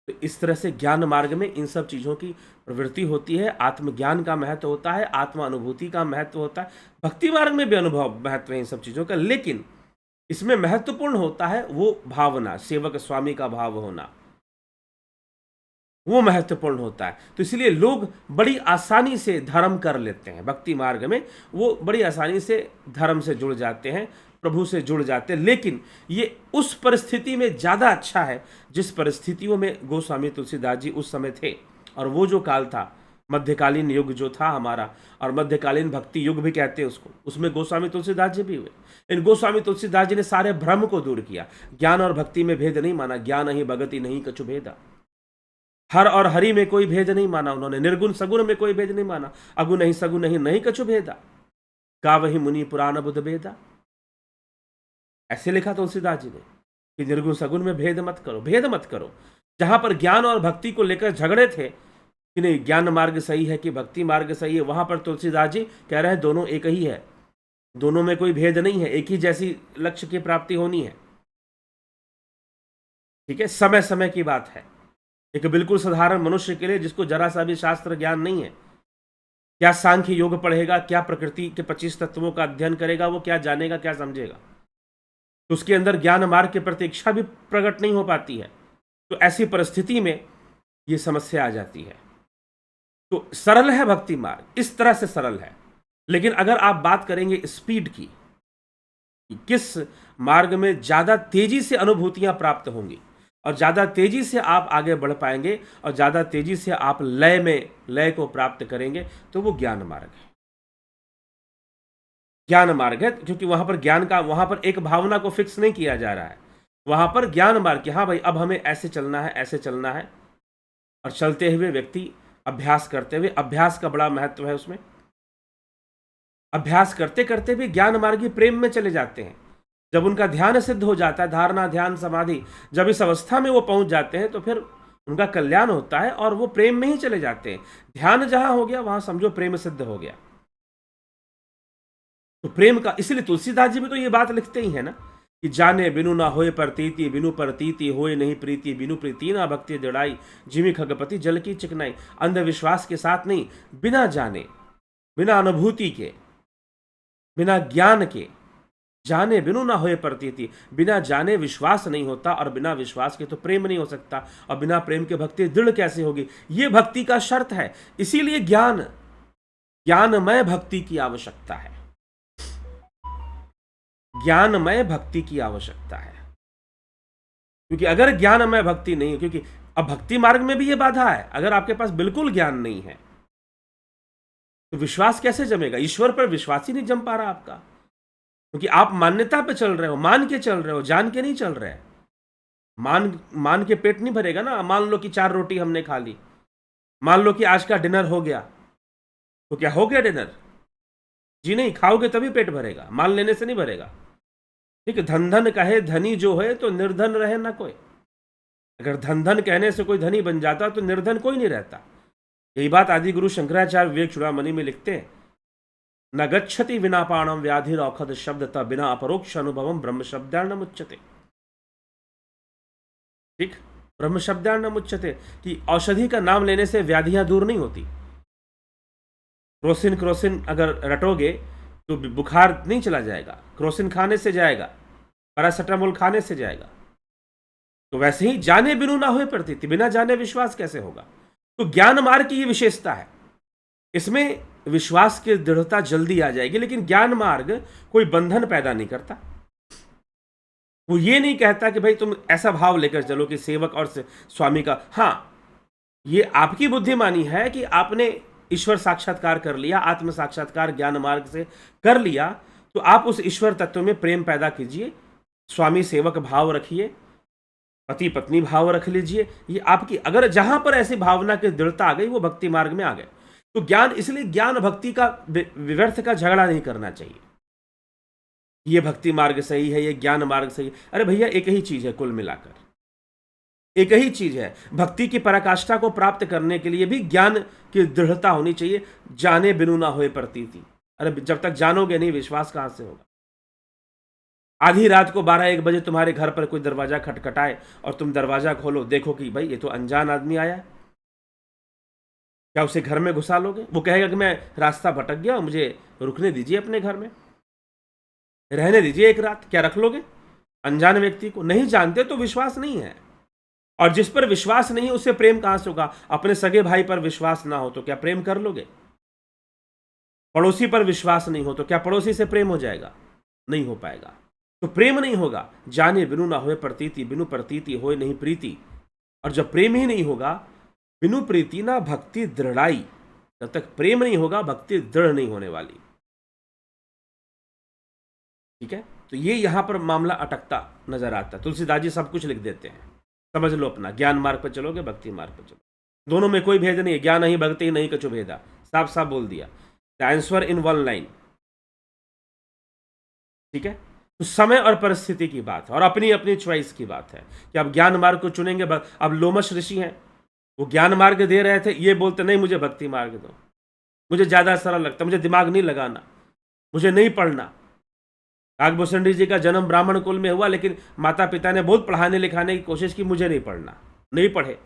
तो इस तरह से ज्ञान मार्ग में इन सब चीज़ों की प्रवृत्ति होती है। आत्मज्ञान का महत्व होता है, आत्मा अनुभूति का महत्व होता है। भक्ति मार्ग में भी अनुभव महत्व है इन सब चीज़ों का, लेकिन इसमें महत्वपूर्ण होता है वो भावना, सेवक स्वामी का भाव होना, वो महत्वपूर्ण होता है। तो इसलिए लोग बड़ी आसानी से धर्म कर लेते हैं भक्ति मार्ग में, वो बड़ी आसानी से धर्म से जुड़ जाते हैं, प्रभु से जुड़ जाते हैं। लेकिन ये उस परिस्थिति में ज़्यादा अच्छा है जिस परिस्थितियों में गोस्वामी तुलसीदास जी उस समय थे। और वो जो काल था, मध्यकालीन युग जो था हमारा, और मध्यकालीन भक्ति युग भी कहते हैं उसको, उसमें गोस्वामी तुलसीदास जी भी हुए। इन गोस्वामी तुलसीदास जी ने सारे भ्रम को दूर किया, ज्ञान और भक्ति में भेद नहीं माना, ज्ञान ही भगति नहीं कछु भेदा, हर और हरि में कोई भेद नहीं माना उन्होंने, निर्गुण सगुण में कोई भेद नहीं माना, अगुण ही सगुण ही नहीं कछु भेदा, का वही मुनि पुराण बुध भेदा। ऐसे लिखा तुलसीदास जी ने कि निर्गुण सगुण में भेद मत करो, भेद मत करो। जहां पर ज्ञान और भक्ति को लेकर झगड़े थे कि नहीं ज्ञान मार्ग सही है कि भक्ति मार्ग सही है, वहां पर तुलसीदास जी कह रहे हैं दोनों एक ही है, दोनों में कोई भेद नहीं है, एक ही जैसी लक्ष्य की प्राप्ति होनी है। ठीक है, समय समय की बात है। एक बिल्कुल साधारण मनुष्य के लिए जिसको जरा सा भी शास्त्र ज्ञान नहीं है, क्या सांख्य योग पढ़ेगा, क्या प्रकृति के 25 तत्वों का अध्ययन करेगा, वो क्या जानेगा, क्या समझेगा? तो उसके अंदर ज्ञान मार्ग के प्रति इच्छा भी प्रकट नहीं हो पाती है। तो ऐसी परिस्थिति में ये समस्या आ जाती है। तो सरल है भक्ति मार्ग, इस तरह से सरल है। लेकिन अगर आप बात करेंगे स्पीड की, किस मार्ग में ज़्यादा तेजी से अनुभूतियां प्राप्त होंगी और ज़्यादा तेजी से आप आगे बढ़ पाएंगे और ज़्यादा तेजी से आप लय को प्राप्त करेंगे, तो वो ज्ञान मार्ग है। ज्ञान मार्ग है क्योंकि वहां पर एक भावना को फिक्स नहीं किया जा रहा है। वहां पर ज्ञान मार्ग कि हाँ भाई अब हमें ऐसे चलना है, ऐसे चलना है, और चलते हुए व्यक्ति अभ्यास करते हुए, अभ्यास का बड़ा महत्व है उसमें। अभ्यास करते करते भी ज्ञान मार्गी प्रेम में चले जाते हैं। जब उनका ध्यान सिद्ध हो जाता है, धारणा ध्यान समाधि, जब इस अवस्था में वो पहुंच जाते हैं तो फिर उनका कल्याण होता है और वो प्रेम में ही चले जाते हैं। ध्यान जहां हो गया वहां समझो प्रेम सिद्ध हो गया। तो प्रेम का, इसलिए तुलसीदास जी भी तो ये बात लिखते ही है ना कि जाने बिनु ना होए प्रतीति, बिनु प्रतीति होए नहीं प्रीति, बिनु प्रीति ना भक्ति जड़ाई, जिमी खगपति जल की चिकनाई। अंधविश्वास के साथ नहीं, बिना जाने, बिना अनुभूति के, बिना ज्ञान के, जाने बिनु ना होए प्रतीति, बिना जाने विश्वास नहीं होता, और बिना विश्वास के तो प्रेम नहीं हो सकता, और बिना प्रेम के भक्ति दृढ़ कैसे होगी? ये भक्ति का शर्त है। इसीलिए ज्ञानमय भक्ति की आवश्यकता है। ज्ञानमय भक्ति की आवश्यकता है, क्योंकि अगर ज्ञानमय भक्ति नहीं, क्योंकि अब भक्ति मार्ग में भी ये बाधा है, अगर आपके पास बिल्कुल ज्ञान नहीं है तो विश्वास कैसे जमेगा? ईश्वर पर विश्वास ही नहीं जम पा रहा आपका, क्योंकि आप मान्यता पे चल रहे हो, मान के चल रहे हो, जान के नहीं चल रहे। मान के पेट नहीं भरेगा ना। मान लो कि 4 रोटी हमने खा ली, मान लो कि आज का डिनर हो गया, तो क्या हो गया डिनर? जी नहीं, खाओगे तभी पेट भरेगा, मान लेने से नहीं भरेगा। ठीक है, धन धन कहे धनी जो है तो निर्धन रहे ना कोई। अगर धन धन कहने से कोई धनी बन जाता तो निर्धन कोई नहीं रहता। यही बात आदि गुरु शंकराचार्य विवेक चूड़ामणि में लिखते हैं, न गच्छति विना पाणम व्याधि औखद शब्द बिना अपरोक्ष अनुभवम ब्रह्म शब्दार्णम उच्यते। ठीक, ब्रह्म शब्दार्णम उच्यते कि औषधि का नाम लेने से व्याधियां दूर नहीं होती। क्रोसिन अगर रटोगे तो बुखार नहीं चला जाएगा, क्रोसिन खाने से जाएगा, पैरासिटामोल खाने से जाएगा। तो वैसे ही जाने बिनु ना हुए प्रतीति, बिना जाने विश्वास कैसे होगा? तो ज्ञान मार्ग की ये विशेषता है, इसमें विश्वास की दृढ़ता जल्दी आ जाएगी। लेकिन ज्ञान मार्ग कोई बंधन पैदा नहीं करता। वो ये नहीं कहता कि भाई तुम ऐसा भाव लेकर चलो कि सेवक और स्वामी का। हाँ, ये आपकी बुद्धिमानी है कि आपने ईश्वर साक्षात्कार कर लिया, आत्म साक्षात्कार ज्ञान मार्ग से कर लिया, तो आप उस ईश्वर तत्व में प्रेम पैदा कीजिए, स्वामी सेवक भाव रखिए, पति पत्नी भाव रख लीजिए। ये आपकी, अगर जहां पर ऐसी भावना की दृढ़ता आ गई, वो भक्ति मार्ग में आ गए। तो ज्ञान, इसलिए ज्ञान भक्ति का व्यर्थ का झगड़ा नहीं करना चाहिए। ये भक्ति मार्ग सही है, ये ज्ञान मार्ग सही है। अरे भैया, एक ही चीज है, कुल मिलाकर एक ही चीज है। भक्ति की पराकाष्ठा को प्राप्त करने के लिए भी ज्ञान की दृढ़ता होनी चाहिए। जाने बिनु ना होए प्रतीति। अरे जब तक जानोगे नहीं, विश्वास कहां से होगा? आधी रात को 12-1 बजे तुम्हारे घर पर कोई दरवाजा खटखटाए और तुम दरवाजा खोलो, देखो कि भाई ये तो अनजान आदमी आया है, क्या उसे घर में घुसा लोगे? वो कहेगा कि मैं रास्ता भटक गया, मुझे रुकने दीजिए, अपने घर में रहने दीजिए एक रात। क्या रख लोगे अनजान व्यक्ति को? नहीं जानते तो विश्वास नहीं है। और जिस पर विश्वास नहीं है उससे प्रेम कहां से होगा? अपने सगे भाई पर विश्वास ना हो तो क्या प्रेम कर लोगे? पड़ोसी पर विश्वास नहीं हो तो क्या पड़ोसी से प्रेम हो जाएगा? नहीं हो पाएगा। तो प्रेम नहीं होगा। जाने बिनु ना होए प्रतीति, बिनु प्रतीति होए नहीं प्रीति। और जब प्रेम ही नहीं होगा, बिनु प्रीति ना भक्ति दृढ़ाई। जब तक प्रेम नहीं होगा, भक्ति दृढ़ नहीं होने वाली। ठीक है, तो ये यहां पर मामला अटकता नजर आता। तुलसीदास जी सब कुछ लिख देते हैं, समझ लो अपना। ज्ञान मार्ग पर चलोगे, भक्ति मार्ग पर चलो, दोनों में कोई भेद नहीं है। ज्ञान ही भक्ति ही नहीं कछु भेदा, साफ साफ बोल दिया। The answer in 1 line. ठीक है, तो समय और परिस्थिति की बात है, और अपनी अपनी चॉइस की बात है कि आप ज्ञान मार्ग को चुनेंगे। अब लोमश ऋषि हैं, वो ज्ञान मार्ग दे रहे थे, ये बोलते नहीं मुझे भक्ति मार्ग दो, मुझे ज्यादा सरल लगता, मुझे दिमाग नहीं लगाना, मुझे नहीं पढ़ना। काकभूषण जी का जन्म ब्राह्मण कुल में हुआ, लेकिन माता पिता ने बहुत पढ़ाने लिखाने की कोशिश की, मुझे नहीं पढ़ना, नहीं पढ़े।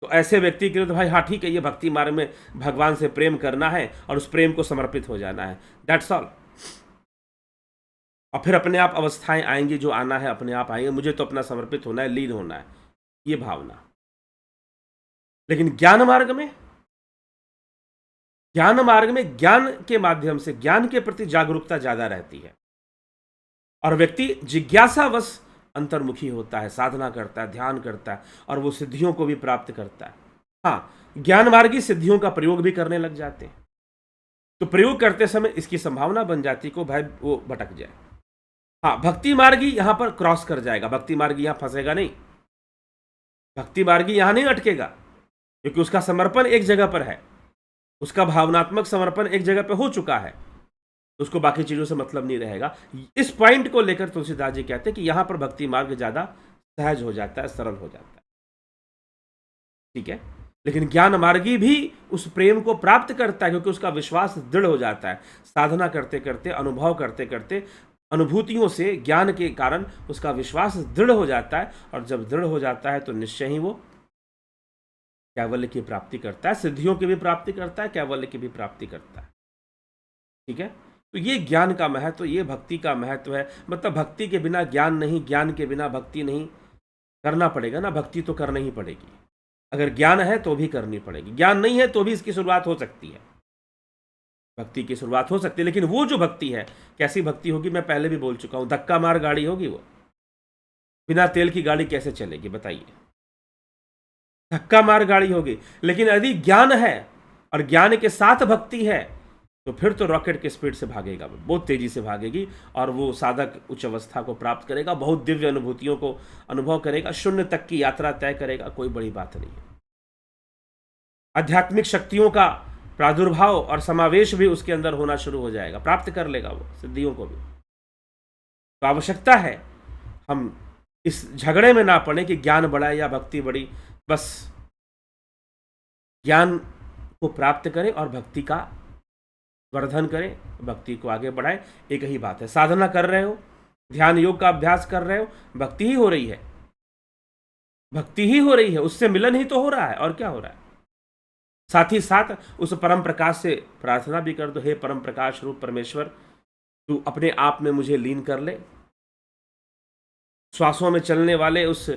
तो ऐसे व्यक्ति के लिए तो भाई हाँ ठीक है, ये भक्ति मार्ग में भगवान से प्रेम करना है और उस प्रेम को समर्पित हो जाना है, दैट्स ऑल। और फिर अपने आप अवस्थाएं आएंगी, जो आना है अपने आप आएंगे। मुझे तो अपना समर्पित होना है, लीन होना है, ये भावना। लेकिन ज्ञान मार्ग में ज्ञान के माध्यम से ज्ञान के प्रति जागरूकता ज्यादा रहती है, और व्यक्ति जिज्ञासावश अंतर्मुखी होता है, साधना करता है, ध्यान करता है, और वो सिद्धियों को भी प्राप्त करता है। हाँ, ज्ञान मार्गी सिद्धियों का प्रयोग भी करने लग जाते हैं, तो प्रयोग करते समय इसकी संभावना बन जाती को भाई वो भटक जाए। हाँ, भक्ति मार्गी यहां पर क्रॉस कर जाएगा, भक्ति मार्गी यहां फंसेगा नहीं, भक्ति मार्गी यहां नहीं अटकेगा, क्योंकि उसका समर्पण एक जगह पर है, उसका भावनात्मक समर्पण एक जगह पर हो चुका है, उसको बाकी चीजों से मतलब नहीं रहेगा। इस पॉइंट को लेकर तुलसीदास जी कहते हैं कि यहां पर भक्ति मार्ग ज्यादा सहज हो जाता है, सरल हो जाता है। ठीक है, लेकिन ज्ञान मार्गी भी उस प्रेम को प्राप्त करता है, क्योंकि उसका विश्वास दृढ़ हो जाता है। साधना करते करते, अनुभव करते करते, अनुभूतियों से, ज्ञान के कारण उसका विश्वास दृढ़ हो जाता है, और जब दृढ़ हो जाता है तो निश्चय ही वो कैवल्य की प्राप्ति करता है, सिद्धियों की भी प्राप्ति करता है, कैवल्य की भी प्राप्ति करता है। ठीक है। तो ये ज्ञान का महत्व, ये भक्ति का महत्व है। मतलब भक्ति के बिना ज्ञान नहीं, ज्ञान के बिना भक्ति नहीं। करना पड़ेगा ना, भक्ति तो करनी ही पड़ेगी। अगर ज्ञान है तो भी करनी पड़ेगी, ज्ञान नहीं है तो भी इसकी शुरुआत हो सकती है, भक्ति की शुरुआत हो सकती है। लेकिन वो जो भक्ति है, कैसी भक्ति होगी, मैं पहले भी बोल चुका हूं, धक्का मार गाड़ी होगी वो। बिना तेल की गाड़ी कैसे चलेगी बताइए, धक्का मार गाड़ी होगी। लेकिन यदि ज्ञान है और ज्ञान के साथ भक्ति है तो फिर तो रॉकेट के स्पीड से भागेगा, बहुत तेजी से भागेगी, और वो साधक उच्च अवस्था को प्राप्त करेगा, बहुत दिव्य अनुभूतियों को अनुभव करेगा, शून्य तक की यात्रा तय करेगा, कोई बड़ी बात नहीं है। आध्यात्मिक शक्तियों का प्रादुर्भाव और समावेश भी उसके अंदर होना शुरू हो जाएगा, प्राप्त कर लेगा वो सिद्धियों को भी। तो आवश्यकता है हम इस झगड़े में ना पड़े कि ज्ञान बड़ा या भक्ति बड़ी, बस ज्ञान को प्राप्त करें और भक्ति का वर्धन करें, भक्ति को आगे बढ़ाएं। एक ही बात है, साधना कर रहे हो, ध्यान योग का अभ्यास कर रहे हो, भक्ति ही हो रही है, भक्ति ही हो रही है, उससे मिलन ही तो हो रहा है, और क्या हो रहा है। साथ ही साथ उस परम प्रकाश से प्रार्थना भी कर दो, हे परम प्रकाश रूप परमेश्वर, तू अपने आप में मुझे लीन कर ले। श्वासों में चलने वाले उस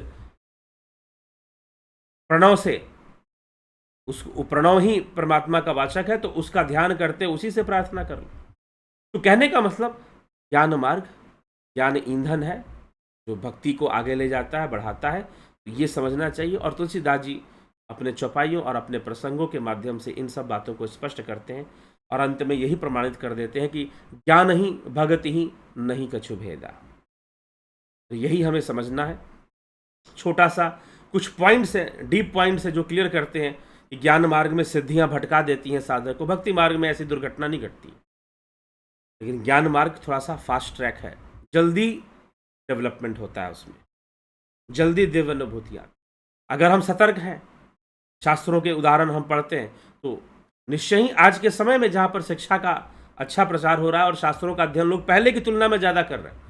प्रणव से, उस प्रणव ही परमात्मा का वाचक है, तो उसका ध्यान करते उसी से प्रार्थना कर लो। तो कहने का मतलब, ज्ञान मार्ग, ज्ञान ईंधन है जो भक्ति को आगे ले जाता है, बढ़ाता है, ये समझना चाहिए। और तुलसीदास जी अपने चौपाइयों और अपने प्रसंगों के माध्यम से इन सब बातों को स्पष्ट करते हैं और अंत में यही प्रमाणित कर देते हैं कि ज्ञान ही भगति ही नहीं कछु भेदा। तो यही हमें समझना है। छोटा सा कुछ पॉइंट्स हैं, डीप पॉइंट्स हैं जो क्लियर करते हैं कि ज्ञान मार्ग में सिद्धियां भटका देती हैं साधक को, भक्ति मार्ग में ऐसी दुर्घटना नहीं घटती है। लेकिन ज्ञान मार्ग थोड़ा सा फास्ट ट्रैक है, जल्दी डेवलपमेंट होता है उसमें, जल्दी दिव्य अनुभूतियां। अगर हम सतर्क हैं, शास्त्रों के उदाहरण हम पढ़ते हैं, तो निश्चय ही आज के समय में जहाँ पर शिक्षा का अच्छा प्रचार हो रहा है और शास्त्रों का अध्ययन लोग पहले की तुलना में ज़्यादा कर रहे हैं,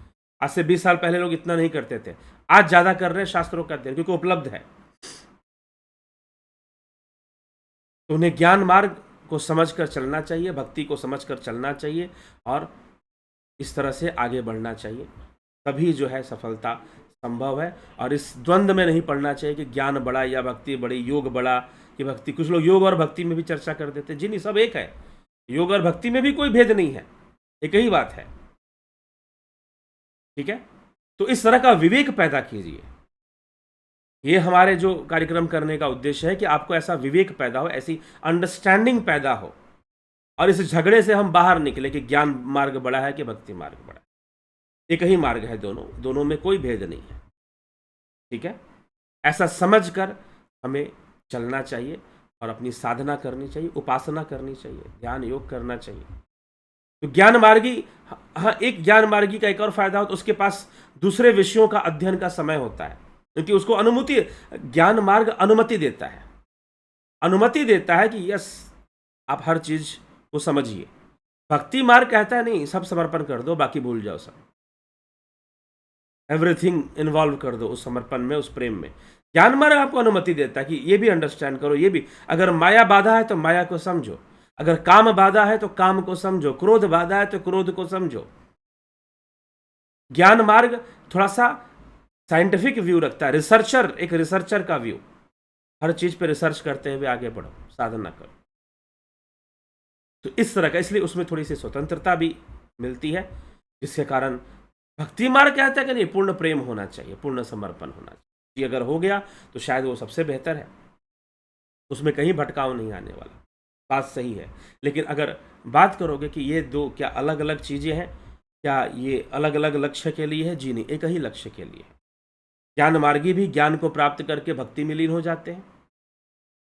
आज से 20 साल पहले लोग इतना नहीं करते थे, आज ज़्यादा कर रहे हैं शास्त्रों का अध्ययन, क्योंकि उपलब्ध है। तो उन्हें ज्ञान मार्ग को समझकर चलना चाहिए, भक्ति को समझकर चलना चाहिए और इस तरह से आगे बढ़ना चाहिए, तभी जो है सफलता संभव है। और इस द्वंद्व में नहीं पड़ना चाहिए कि ज्ञान बड़ा या भक्ति बड़ी, योग बड़ा कि भक्ति। कुछ लोग योग और भक्ति में भी चर्चा कर देते हैं, जी नहीं, सब एक है, योग और भक्ति में भी कोई भेद नहीं है, एक ही बात है, ठीक है। तो इस तरह का विवेक पैदा कीजिए, ये हमारे जो कार्यक्रम करने का उद्देश्य है कि आपको ऐसा विवेक पैदा हो, ऐसी अंडरस्टैंडिंग पैदा हो, और इस झगड़े से हम बाहर निकले कि ज्ञान मार्ग बड़ा है कि भक्ति मार्ग बड़ा है। एक ही मार्ग है, दोनों में कोई भेद नहीं है, ठीक है। ऐसा समझकर हमें चलना चाहिए और अपनी साधना करनी चाहिए, उपासना करनी चाहिए, ध्यान योग करना चाहिए। तो ज्ञान मार्गी, हाँ, एक ज्ञान मार्गी का एक और फायदा हो तो उसके पास दूसरे विषयों का अध्ययन का समय होता है, क्योंकि उसको अनुमति, ज्ञान मार्ग अनुमति देता है, अनुमति देता है कि यस आप हर चीज को समझिए। भक्ति मार्ग कहता है नहीं, सब समर्पण कर दो, बाकी भूल जाओ, सब एवरीथिंग इन्वॉल्व कर दो उस समर्पण में, उस प्रेम में। ज्ञान मार्ग आपको अनुमति देता है कि ये भी अंडरस्टैंड करो, ये भी, अगर माया बाधा है तो माया को समझो, अगर काम बाधा है तो काम को समझो, क्रोध बाधा है तो क्रोध को समझो। ज्ञान मार्ग थोड़ा सा साइंटिफिक व्यू रखता है, रिसर्चर, एक रिसर्चर का व्यू, हर चीज पे रिसर्च करते हुए आगे बढ़ो, साधना करो। तो इस तरह का, इसलिए उसमें थोड़ी सी स्वतंत्रता भी मिलती है, जिसके कारण भक्ति मार्ग कहता है कि नहीं, पूर्ण प्रेम होना चाहिए, पूर्ण समर्पण होना चाहिए। अगर हो गया तो शायद वो सबसे बेहतर है, उसमें कहीं भटकाव नहीं आने वाला, बात सही है। लेकिन अगर बात करोगे कि ये दो क्या अलग अलग चीजें हैं, क्या ये अलग अलग लक्ष्य के लिए है, जी नहीं, एक ही लक्ष्य के लिए है। ज्ञान मार्गी भी ज्ञान को प्राप्त करके भक्ति में लीन हो जाते हैं,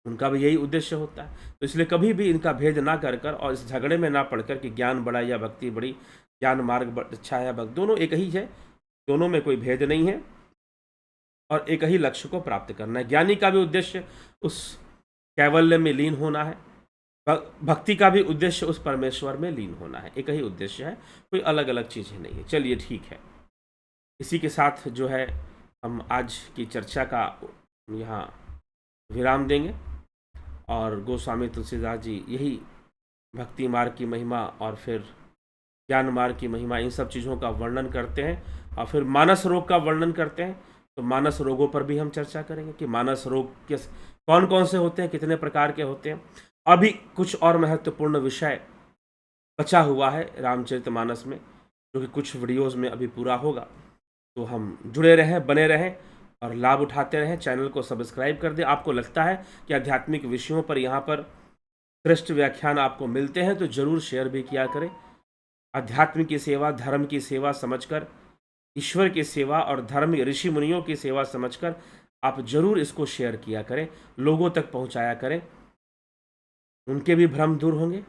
उनका भी यही उद्देश्य होता है। तो इसलिए कभी भी इनका भेद ना कर कर और इस झगड़े में ना पड़कर कि ज्ञान बड़ा या भक्ति बड़ी, ज्ञान मार्ग अच्छा है, भक्त, दोनों एक ही है, दोनों में कोई भेद नहीं है और एक ही लक्ष्य को प्राप्त करना है। ज्ञानी का भी उद्देश्य उस कैवल्य में लीन होना है, भक्ति का भी उद्देश्य उस परमेश्वर में लीन होना है, एक ही उद्देश्य है, कोई अलग अलग चीज़ें नहीं है। चलिए ठीक है, इसी के साथ जो है हम आज की चर्चा का यहाँ विराम देंगे और गोस्वामी तुलसीदास जी यही भक्ति मार्ग की महिमा और फिर ज्ञान मार्ग की महिमा, इन सब चीज़ों का वर्णन करते हैं। और फिर मानस रोग का वर्णन करते हैं। तो मानस रोगों पर भी हम चर्चा करेंगे कि मानस रोग किस कौन कौन से होते हैं, कितने प्रकार के होते हैं। अभी कुछ और महत्वपूर्ण विषय बचा हुआ है रामचरितमानस में, जो कि कुछ वीडियोज़ में अभी पूरा होगा। तो हम जुड़े रहें, बने रहें और लाभ उठाते रहें। चैनल को सब्सक्राइब कर दें। आपको लगता है कि आध्यात्मिक विषयों पर यहाँ पर श्रेष्ठ व्याख्यान आपको मिलते हैं तो ज़रूर शेयर भी किया करें। अध्यात्म की सेवा, धर्म की सेवा समझकर, ईश्वर की सेवा और धर्म ऋषि मुनियों की सेवा समझकर आप जरूर इसको शेयर किया करें, लोगों तक पहुंचाया करें, उनके भी भ्रम दूर होंगे।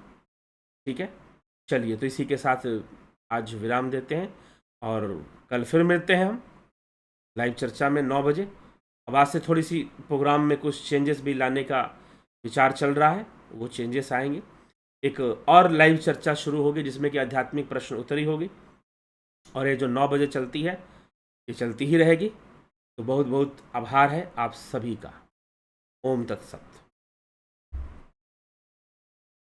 ठीक है, चलिए तो इसी के साथ आज विराम देते हैं और कल फिर मिलते हैं हम लाइव चर्चा में 9 बजे। अब आज से थोड़ी सी प्रोग्राम में कुछ चेंजेस भी लाने का विचार चल रहा है, वो चेंजेस आएंगे। एक और लाइव चर्चा शुरू होगी जिसमें कि आध्यात्मिक प्रश्न उत्तरी होगी, और ये जो 9 बजे चलती है ये चलती ही रहेगी। तो बहुत बहुत आभार है आप सभी का। ओम तत्सत।